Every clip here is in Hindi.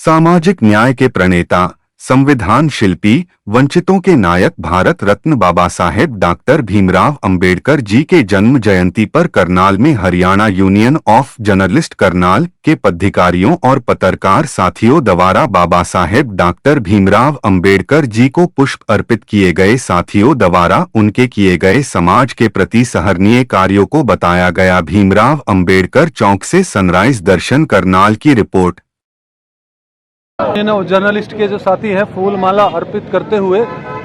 सामाजिक न्याय के प्रणेता, संविधान शिल्पी, वंचितों के नायक भारत रत्न बाबा साहेब डॉक्टर भीमराव अंबेडकर जी के जन्म जयंती पर करनाल में Haryana union of journalist Karnal के पदाधिकारियों और पत्रकार साथियों द्वारा बाबा साहेब डॉक्टर भीमराव अंबेडकर जी को पुष्प अर्पित किए गए। साथियों द्वारा उनके किए गए समाज के प्रति सराहनीय कार्यों को बताया गया। भीमराव अंबेडकर चौक से सनराइज दर्शन करनाल की रिपोर्ट। जर्नलिस्ट के जो साथी हैं फूल माला अर्पित करते हुए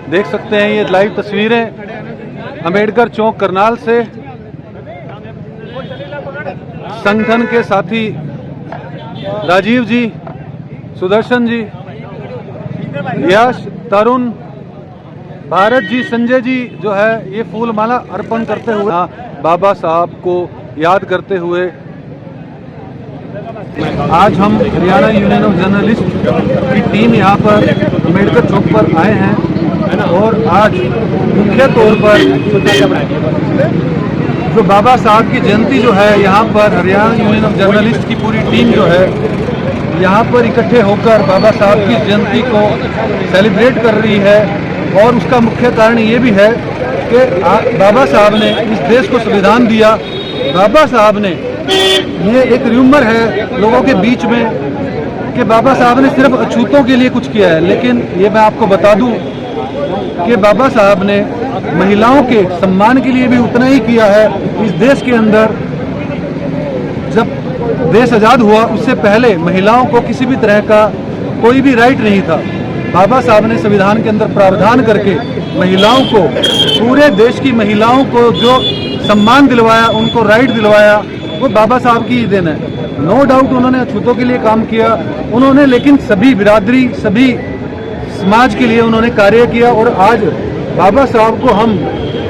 देख सकते हैं, ये लाइव तस्वीरें अंबेडकर चौक करनाल से। संगठन के साथी राजीव जी, सुदर्शन जी, यश, तरुण, भारत जी, संजय जी जो है ये फूल माला अर्पण करते हुए बाबा साहब को याद करते हुए आज हम हरियाणा यूनियन ऑफ जर्नलिस्ट की टीम यहाँ पर अंबेडकर चौक पर आए हैं और आज मुख्य तौर पर जो बाबा साहब की जयंती जो है यहाँ पर हरियाणा यूनियन ऑफ जर्नलिस्ट की पूरी टीम जो है यहाँ पर इकट्ठे होकर बाबा साहब की जयंती को सेलिब्रेट कर रही है। और उसका मुख्य कारण ये भी है कि बाबा साहब ने इस देश को संविधान दिया। बाबा साहब ने, ये एक र्यूमर है लोगों के बीच में कि बाबा साहब ने सिर्फ अछूतों के लिए कुछ किया है, लेकिन ये मैं आपको बता दूं कि बाबा साहब ने महिलाओं के सम्मान के लिए भी उतना ही किया है। इस देश के अंदर जब देश आज़ाद हुआ उससे पहले महिलाओं को किसी भी तरह का कोई भी राइट नहीं था। बाबा साहब ने संविधान के अंदर प्रावधान करके महिलाओं को, पूरे देश की महिलाओं को जो सम्मान दिलवाया, उनको राइट दिलवाया, वो बाबा साहब की ही देन है। नो डाउट उन्होंने अछूतों के लिए काम किया उन्होंने, लेकिन सभी बिरादरी, सभी समाज के लिए उन्होंने कार्य किया। और आज बाबा साहब को हम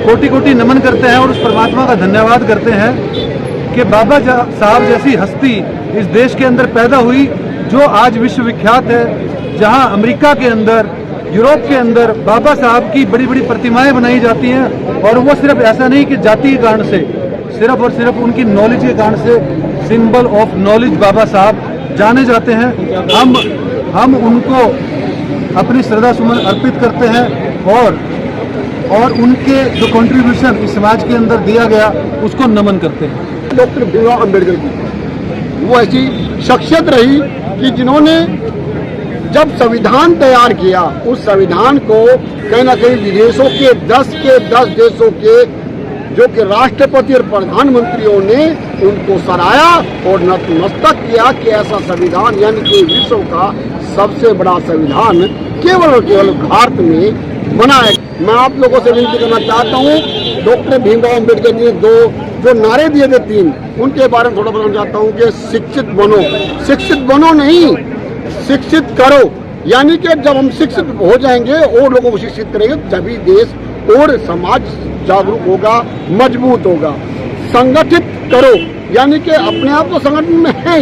कोटि कोटि नमन करते हैं और उस परमात्मा का धन्यवाद करते हैं कि बाबा साहब जैसी हस्ती इस देश के अंदर पैदा हुई जो आज विश्व विख्यात है। जहां अमेरिका के अंदर, यूरोप के अंदर बाबा साहब की बड़ी बड़ी प्रतिमाएं बनाई जाती हैं और वो सिर्फ ऐसा नहीं कि जाति के कारण से, सिर्फ और सिर्फ उनकी नॉलेज के कारण से, सिंबल ऑफ नॉलेज बाबा साहब जाने जाते हैं। हम उनको अपनी श्रद्धा सुमन अर्पित करते हैं और उनके जो कंट्रीब्यूशन इस समाज के अंदर दिया गया उसको नमन करते हैं। डॉक्टर भीमराव अंबेडकर की वो ऐसी शख्सियत रही कि जिन्होंने जब संविधान तैयार किया, उस संविधान को कहीं ना कहीं विदेशों के 10 देशों के जो कि राष्ट्रपति और प्रधानमंत्रियों ने उनको सराहा और नतमस्तक किया कि ऐसा संविधान, यानी कि विश्व का सबसे बड़ा संविधान केवल और केवल भारत में बना है। मैं आप लोगों से विनती करना चाहता हूँ, डॉक्टर भीमराव अंबेडकर जी ने जो नारे दिए थे 3, उनके बारे में थोड़ा बताना चाहता हूँ कि शिक्षित बनो नहीं, शिक्षित करो। यानी कि जब हम शिक्षित हो जाएंगे और लोगों को शिक्षित करेंगे तभी देश और समाज जागरूक होगा, मजबूत होगा। संगठित करो, यानी कि अपने आप तो संगठन में है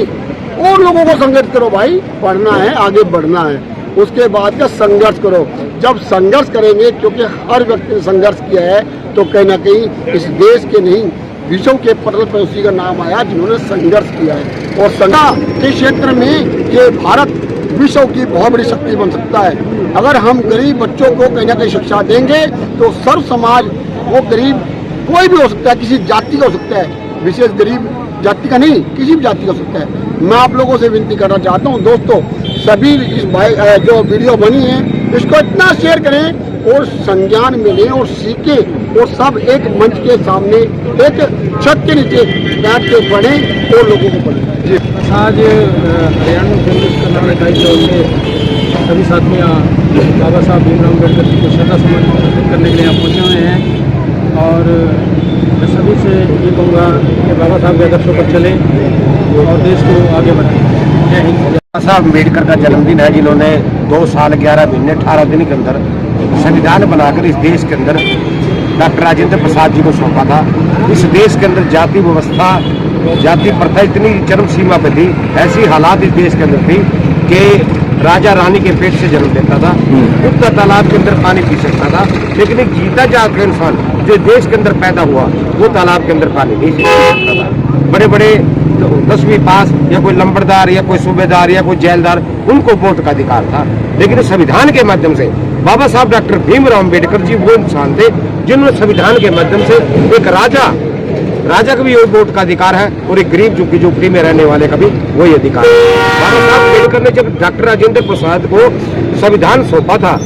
और लोगों को संगठित करो। भाई पढ़ना है, आगे बढ़ना है। उसके बाद का संघर्ष करो। जब संघर्ष करेंगे, क्योंकि हर व्यक्ति ने संघर्ष किया है, तो कहीं ना कहीं इस देश के नहीं विश्व के पटल पर उसी का नाम आया जिन्होंने संघर्ष किया है। और संघर्ष के क्षेत्र में ये भारत विश्व की बहुत बड़ी शक्ति बन सकता है। अगर हम गरीब बच्चों को कहीं ना कहीं शिक्षा देंगे तो सर्व समाज, वो गरीब कोई भी हो सकता है, किसी जाति का हो सकता है, विशेष गरीब जाति का नहीं, किसी भी जाति का हो सकता है। मैं आप लोगों से विनती करना चाहता हूँ दोस्तों, सभी इस जो वीडियो बनी है इसको इतना शेयर करें और संज्ञान मिले और सीखें और सब एक मंच के सामने, एक छत के नीचे बैठ के पढ़ें और लोगों को पढ़ें। जी, आज हरियाणा जर्नलिस्ट करनाल इकाई के सभी साथी बाबा साहब भीमराव अम्बेडकर जी को श्रद्धा सुमन अर्पित करने के लिए यहाँ पहुँचे हुए हैं और मैं सभी से ये कहूँगा कि बाबा साहब के आदर्शों पर चलें और देश को आगे बढ़ाएं। जय हिंद। बाबा साहब अम्बेडकर का जन्मदिन है, जिन्होंने 2 साल 11 महीने 18 दिन के अंदर संविधान बनाकर इस देश के अंदर डॉक्टर राजेंद्र प्रसाद जी को सौंपा था। इस देश के अंदर जाति व्यवस्था, जाति प्रथा इतनी चरम सीमा पर थी, ऐसी हालात इस देश के अंदर थी कि राजा रानी के पेट से जन्म लेता था, उतना तालाब के अंदर पानी पी सकता था, लेकिन एक जीता जागता इंसान जो देश के अंदर पैदा हुआ वो तालाब के अंदर पानी नहीं पी सकता था। बड़े बड़े 10वीं पास या कोई लंबड़दार या कोई सूबेदार या कोई जेलदार, उनको वोट का अधिकार था। लेकिन संविधान के माध्यम से बाबा साहब डॉक्टर भीमराव अम्बेडकर जी वो इंसान थे जिन्होंने संविधान के माध्यम से एक राजा का भी वोट का अधिकार है और एक गरीब झुग्गी झोपड़ी में रहने वाले का भी वही अधिकार है। बाबा साहब अम्बेडकर ने जब डॉक्टर राजेंद्र प्रसाद को संविधान सौंपा था,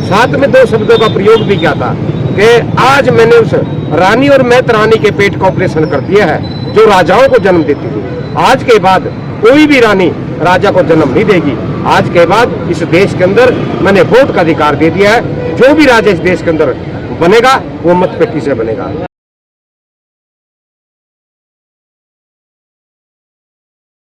साथ में 2 शब्दों का प्रयोग भी किया था कि आज मैंने उस रानी और मैत रानी के पेट का ऑपरेशन कर दिया है जो राजाओं को जन्म देती थी। आज के बाद कोई भी रानी राजा को जन्म नहीं देगी। आज के बाद इस देश के अंदर मैंने वोट का अधिकार दे दिया है। जो भी राजा इस देश के अंदर बनेगा वो मत पेटी से बनेगा।